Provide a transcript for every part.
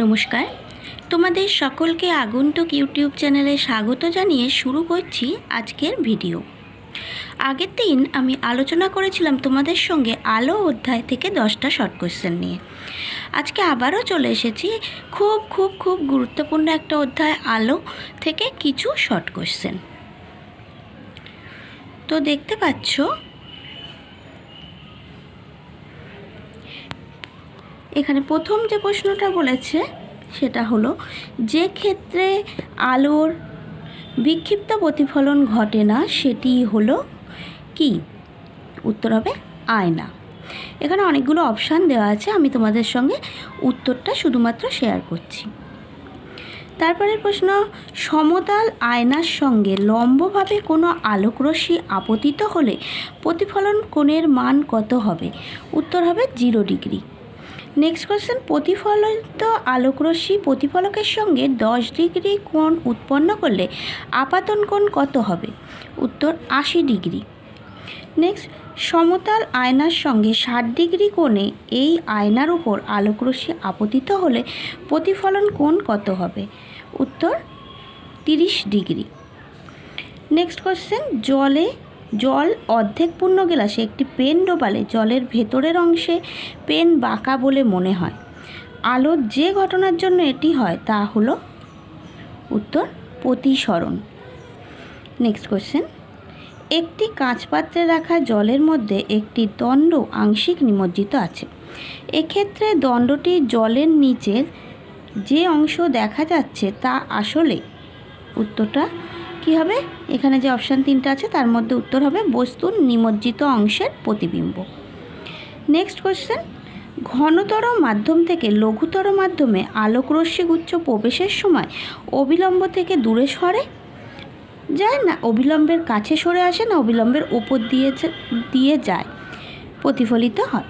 নমস্কার, তোমাদের সকলকে আগন্তুক ইউটিউব চ্যানেলে স্বাগত জানিয়ে শুরু করছি আজকের ভিডিও। আগের দিন আমি আলোচনা করেছিলাম তোমাদের সঙ্গে আলো অধ্যায় থেকে 10টা শর্ট কোশ্চেন নিয়ে। আজকে আবারও চলে এসেছি খুব গুরুত্বপূর্ণ একটা অধ্যায় আলো থেকে কিছু শর্ট কোশ্চেন। তো দেখতে পাচ্ছ এখানে প্রথম যে প্রশ্নটা বলেছে সেটা হলো, যে ক্ষেত্রে আলোর বিক্ষিপ্ত প্রতিফলন ঘটে না সেটি হলো কি? উত্তর হবে আয়না। এখানে অনেকগুলো অপশান দেওয়া আছে, আমি তোমাদের সঙ্গে উত্তরটা শুধুমাত্র শেয়ার করছি। তারপরের প্রশ্ন, সমতল আয়নার সঙ্গে লম্বভাবে কোনো আলোকরশ্মি আপতিত হলে প্রতিফলন কোণের মান কত হবে? উত্তর হবে 0 ডিগ্রি। নেক্সট কোশ্চেন, প্রতিফলিত আলোকরশ্মি প্রতিফলকের সঙ্গে 10 ডিগ্রি কোণ উৎপন্ন করলে আপাতন কোণ কত হবে? উত্তর 80 ডিগ্রি। নেক্সট, সমতল আয়নার সঙ্গে 60 ডিগ্রি কোণে এই আয়নার উপর আলোকরশ্মি আপতিত হলে প্রতিফলন কোণ কত হবে? উত্তর 30 ডিগ্রি। নেক্সট কোশ্চেন, জল অর্ধেক পূর্ণ গ্লাসে একটি পেন ডোবালে জলের ভেতরের অংশে পেন বাঁকা বলে মনে হয়। আলোর যে ঘটনার জন্য এটি হয় তা হলো উত্তর প্রতিসরণ। নেক্সট কোশ্চেন, একটি কাঁচপাত্রে রাখা জলের মধ্যে একটি দণ্ড আংশিক নিমজ্জিত আছে। এক্ষেত্রে দণ্ডটি জলের নিচের যে অংশ দেখা যাচ্ছে তা আসলে উত্তরটা কি হবে? এখানে যে অপশান 3টা আছে তার মধ্যে উত্তর হবে বস্তুর নিমজ্জিত অংশের প্রতিবিম্ব। নেক্সট কোশ্চেন, ঘনতর মাধ্যম থেকে লঘুতর মাধ্যমে আলোকরশ্মিগুচ্ছ প্রবেশের সময় অবিলম্ব থেকে দূরে সরে যায়, না অবিলম্বের কাছে সরে আসে, না অবিলম্বের ওপর দিয়ে যায় প্রতিফলিত হয়?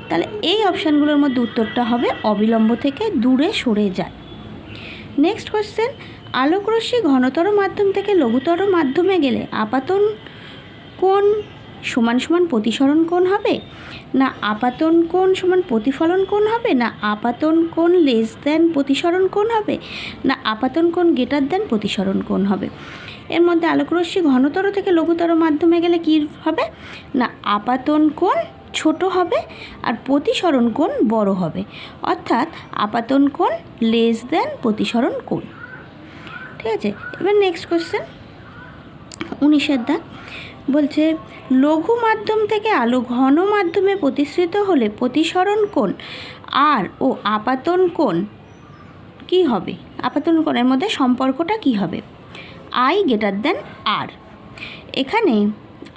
তাহলে এই অপশানগুলোর মধ্যে উত্তরটা হবে অবিলম্ব থেকে দূরে সরে যায়। নেক্সট কোশ্চেন, আলোকরশ্মি ঘনতর মাধ্যম থেকে লঘুতর মাধ্যমে গেলে আপাতন কোণ সমান সমান প্রতিসরণ কোণ হবে, না আপাতন কোণ সমান প্রতিফলন কোণ হবে, না আপাতন কোণ লেস দেন প্রতিসরণ কোণ হবে, না আপাতন কোণ গ্রেটার দেন প্রতিসরণ কোণ হবে? এর মধ্যে আলোকরশ্মি ঘনতর থেকে লঘুতর মাধ্যমে গেলে কি হবে? না আপাতন কোণ ছোট হবে আর প্রতিসরণ কোণ বড় হবে, অর্থাৎ আপাতন কোণ লেস দেন প্রতিসরণ কোণ। ঠিক আছে, এবার নেক্সট কোশ্চেন 19-এর দাগ বলছে, লঘু মাধ্যম থেকে আলো ঘন মাধ্যমে প্রতিসৃত হলে প্রতিসরণ কোণ আর ও আপাতন কোণ কি হবে? আপাতন কোণের মধ্যে সম্পর্কটা কি হবে? আই গ্রেটার দেন আর। এখানে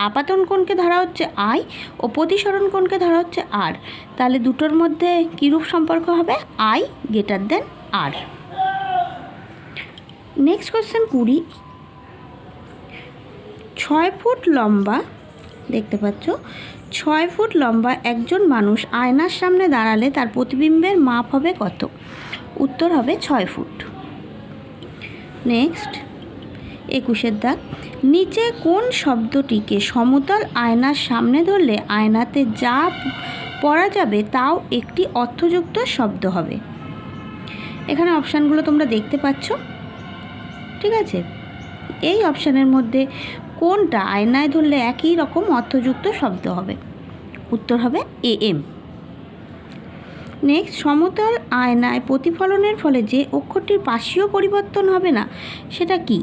আপাতন কোণকে ধরা হচ্ছে আই ও প্রতিসরণ কোণকে ধরা হচ্ছে আর, তাহলে দুটোর মধ্যে কীরূপ সম্পর্ক হবে? I greater than R. Next question 20, 6 foot লম্বা, দেখতে পাচ্ছ 6 ফুট লম্বা একজন মানুষ আয়নার সামনে দাঁড়ালে তার প্রতিবিম্বের মাপ হবে কত? উত্তর হবে 6 ফুট। নেক্সট 21-এর দাগ, নিচে কোন শব্দটিকে সমতল আয়নার সামনে ধরলে আয়নাতে যা পড়া যাবে তাও একটি অর্থযুক্ত শব্দ হবে? এখানে অপশানগুলো তোমরা দেখতে পাচ্ছ। ঠিক আছে, এই অপশানের মধ্যে কোনটা আয়নায় ধরলে একই রকম অর্থযুক্ত শব্দ হবে? উত্তর হবে AM। নেক্সট, সমতল আয়নায় প্রতিফলনের ফলে যে অক্ষরটির পাশীয় পরিবর্তন হবে না সেটা কি?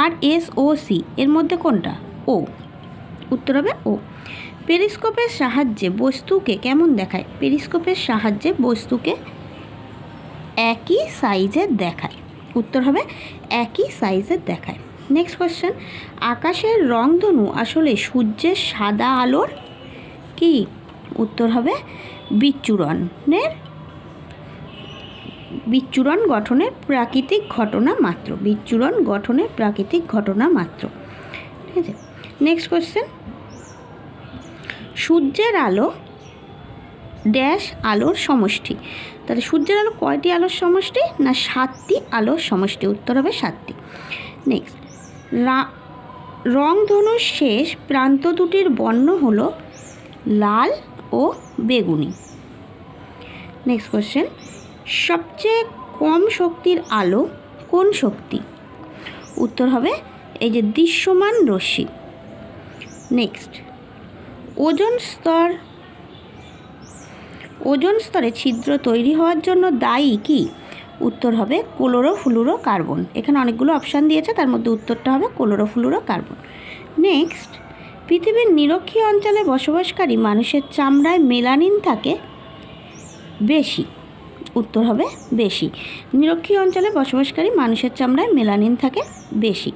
RSOC, এর মধ্যে কোনটা? ও। উত্তর হবে ও। পেরিস্কোপের সাহায্যে বস্তুকে কেমন দেখায়? পেরিস্কোপের সাহায্যে বস্তুকে একই সাইজের দেখায়। উত্তর হবে একই সাইজের দেখায়। নেক্সট কোশ্চেন, আকাশের রংধনু আসলে সূর্যের সাদা আলোর কি? উত্তর হবে বিচ্ছুরণ গঠনের প্রাকৃতিক ঘটনা মাত্র। বিচ্ছুরণ গঠনের প্রাকৃতিক ঘটনা মাত্র। ঠিক আছে, নেক্সট কোশ্চেন, সূর্যের আলো ড্যাশ আলোর সমষ্টি। তাহলে সূর্যের আলো কয়টি আলোর সমষ্টি? না 7টি আলোর সমষ্টি। উত্তর হবে 7টি। নেক্সট, রংধনুর শেষ প্রান্ত দুটির বর্ণ হলো লাল ও বেগুনি। নেক্সট কোশ্চেন, সবচেয়ে কম শক্তির আলো কোন শক্তি? উত্তর হবে এই যে দৃশ্যমান রশ্মি। নেক্সট, ওজোন স্তরে ছিদ্র তৈরি হওয়ার জন্য দায়ী কি? উত্তর হবে ক্লোরোফ্লুরোকার্বন। এখানে অনেকগুলো অপশান দিয়েছে, তার মধ্যে উত্তরটা হবে ক্লোরোফ্লুরোকার্বন। নেক্সট, পৃথিবীর নিরক্ষীয় অঞ্চলে বসবাসকারী মানুষের চামড়ায় মেলানিন থাকে বেশি। উত্তর হবে বেশি। নিরক্ষীয় অঞ্চলে বসবাসকারী মানুষের চামড়ায় মেলানিন থাকে বেশি।